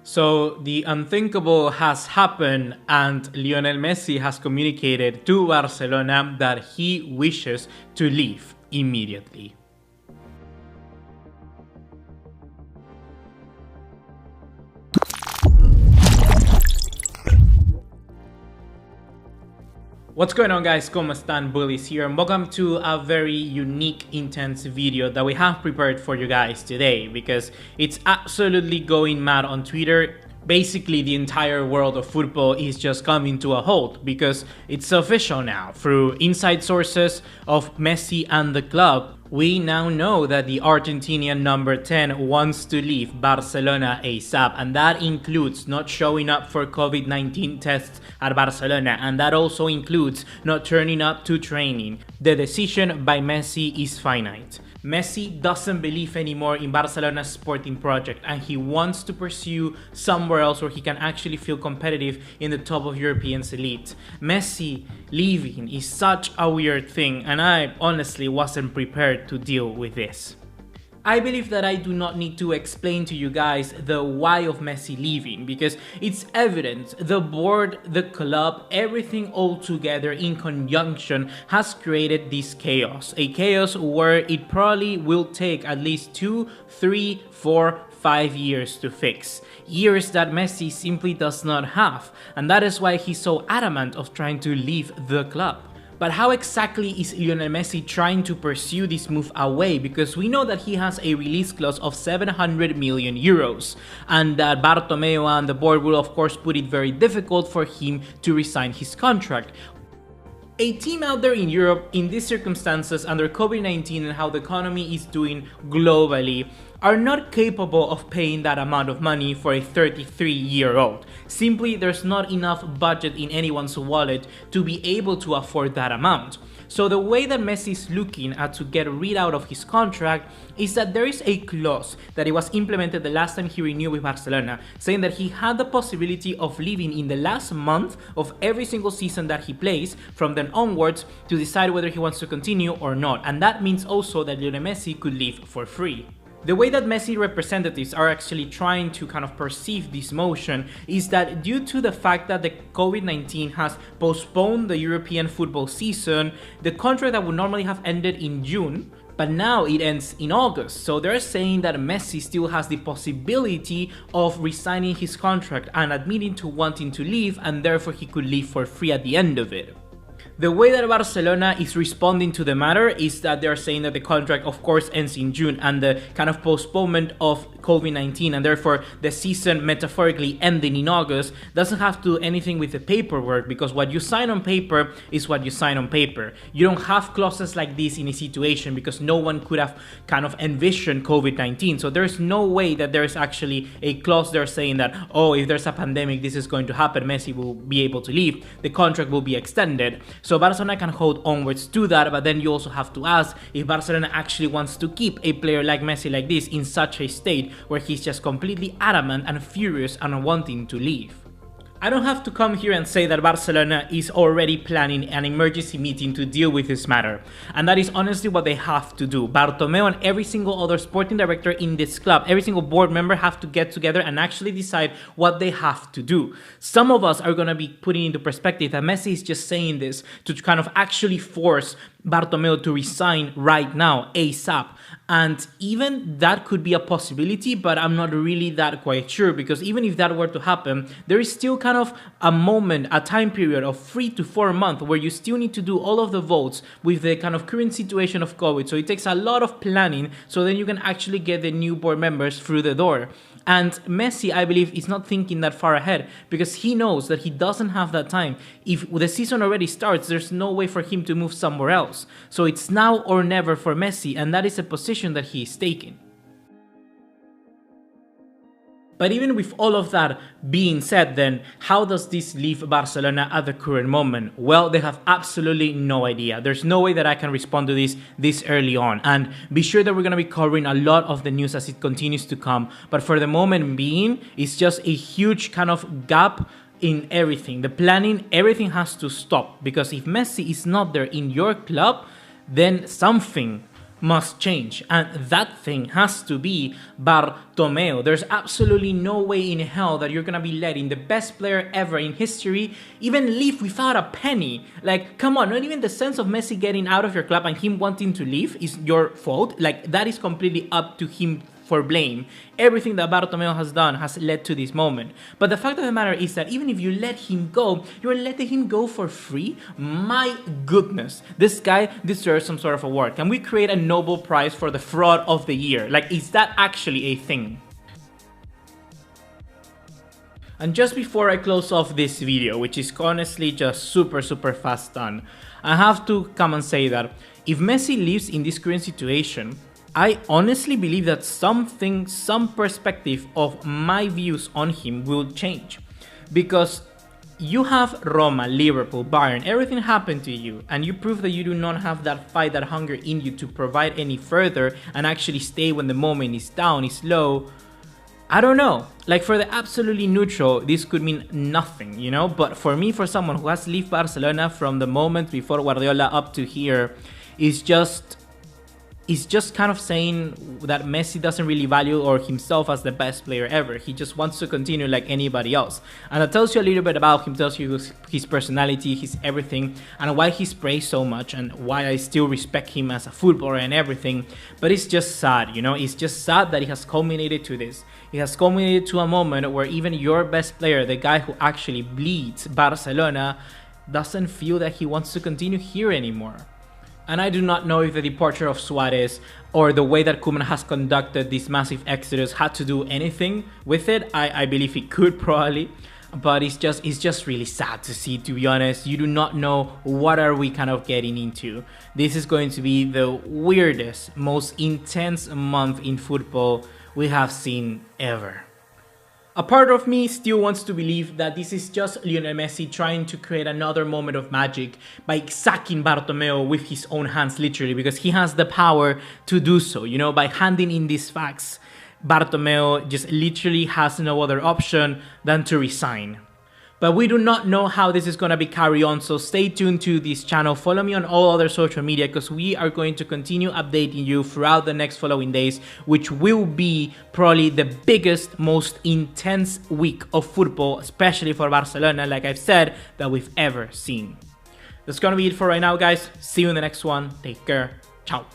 So the unthinkable has happened, and Lionel Messi has communicated to Barcelona that he wishes to leave immediately. What's going on, guys? ¿Cómo están? Bullies here, and welcome to a very unique, intense video that we have prepared for you guys today, because it's absolutely going mad on Twitter. Basically, the entire world of football is just coming to a halt because it's official now. Through inside sources of Messi and the club, we now know that the Argentinian number 10 wants to leave Barcelona ASAP, and that includes not showing up for COVID-19 tests at Barcelona, and that also includes not turning up to training. The decision by Messi is finite. Messi doesn't believe anymore in Barcelona's sporting project, and he wants to pursue somewhere else where he can actually feel competitive in the top of Europe's elite. Messi leaving is such a weird thing, and I honestly wasn't prepared to deal with this. I believe that I do not need to explain to you guys the why of Messi leaving, because it's evident. The board, the club, everything all together in conjunction has created this chaos. A chaos where it probably will take at least 2, 3, 4, 5 years to fix. Years that Messi simply does not have, and that is why he's so adamant of trying to leave the club. But how exactly is Lionel Messi trying to pursue this move away? Because we know that he has a release clause of 700 million euros, and that Bartomeu and the board will of course put it very difficult for him to resign his contract. A team out there in Europe in these circumstances under COVID-19 and how the economy is doing globally are not capable of paying that amount of money for a 33-year-old. Simply, there's not enough budget in anyone's wallet to be able to afford that amount. So the way that Messi is looking at to get rid out of his contract is that there is a clause that it was implemented the last time he renewed with Barcelona, saying that he had the possibility of leaving in the last month of every single season that he plays from then onwards to decide whether he wants to continue or not. And that means also that Lionel Messi could leave for free. The way that Messi representatives are actually trying to kind of perceive this motion is that due to the fact that the COVID-19 has postponed the European football season, the contract that would normally have ended in June, but now it ends in August. So they're saying that Messi still has the possibility of resigning his contract and admitting to wanting to leave, and therefore he could leave for free at the end of it. The way that Barcelona is responding to the matter is that they're saying that the contract of course ends in June, and the kind of postponement of COVID-19 and therefore the season metaphorically ending in August doesn't have to do anything with the paperwork, because what you sign on paper is what you sign on paper. You don't have clauses like this in a situation because no one could have kind of envisioned COVID-19. So there's no way that there's actually a clause there saying that, oh, if there's a pandemic, this is going to happen, Messi will be able to leave, the contract will be extended. So Barcelona can hold onwards to that, but then you also have to ask if Barcelona actually wants to keep a player like Messi like this in such a state where he's just completely adamant and furious and wanting to leave. I don't have to come here and say that Barcelona is already planning an emergency meeting to deal with this matter, and that is honestly what they have to do. Bartomeu and every single other sporting director in this club, every single board member have to get together and actually decide what they have to do. Some of us are going to be putting into perspective that Messi is just saying this to kind of actually force Bartomeu to resign right now, ASAP. And even that could be a possibility, but I'm not really that quite sure, because even if that were to happen, there is still kind of a moment, a time period of 3 to 4 months where you still need to do all of the votes with the kind of current situation of COVID. So it takes a lot of planning, so then you can actually get the new board members through the door. And Messi, I believe, is not thinking that far ahead, because he knows that he doesn't have that time. If the season already starts, there's no way for him to move somewhere else. So it's now or never for Messi, and that is a position that he is taking. But even with all of that being said, then how does this leave Barcelona at the current moment? Well, they have absolutely no idea. There's no way that I can respond to this early on. And be sure that we're going to be covering a lot of the news as it continues to come. But for the moment being, it's just a huge kind of gap in everything. The planning, everything has to stop. Because if Messi is not there in your club, then something must change, and that thing has to be Bartomeu. There's absolutely no way in hell that you're gonna be letting the best player ever in history even leave without a penny. Like, come on, not even the sense of Messi getting out of your club and him wanting to leave is your fault. Like, that is completely up to him for blame. Everything that Bartomeu has done has led to this moment. But the fact of the matter is that even if you let him go, you're letting him go for free? My goodness, this guy deserves some sort of award. Can we create a Nobel Prize for the fraud of the year? Like, is that actually a thing? And just before I close off this video, which is honestly just super fast done, I have to come and say that if Messi leaves in this current situation, I honestly believe that some perspective of my views on him will change. Because you have Roma, Liverpool, Bayern, everything happened to you, and you prove that you do not have that fight, that hunger in you to provide any further and actually stay when the moment is down, is low. I don't know. Like, for the absolutely neutral, this could mean nothing, you know? But for me, for someone who has left Barcelona from the moment before Guardiola up to here, is just kind of saying that Messi doesn't really value or himself as the best player ever. He just wants to continue like anybody else. And that tells you a little bit about him, tells you his personality, his everything, and why he's praised so much and why I still respect him as a footballer and everything. But it's just sad, you know? It's just sad that it has culminated to this. It has culminated to a moment where even your best player, the guy who actually bleeds Barcelona, doesn't feel that he wants to continue here anymore. And I do not know if the departure of Suarez or the way that Koeman has conducted this massive exodus had to do anything with it. I believe it could probably, but it's just really sad to see, to be honest. You do not know what are we kind of getting into. This is going to be the weirdest, most intense month in football we have seen ever. A part of me still wants to believe that this is just Lionel Messi trying to create another moment of magic by sacking Bartomeu with his own hands, literally, because he has the power to do so, you know, by handing in these facts. Bartomeu just literally has no other option than to resign. But we do not know how this is going to be carried on, so stay tuned to this channel. Follow me on all other social media because we are going to continue updating you throughout the next following days, which will be probably the biggest, most intense week of football, especially for Barcelona, like I've said, that we've ever seen. That's going to be it for right now, guys. See you in the next one. Take care. Ciao.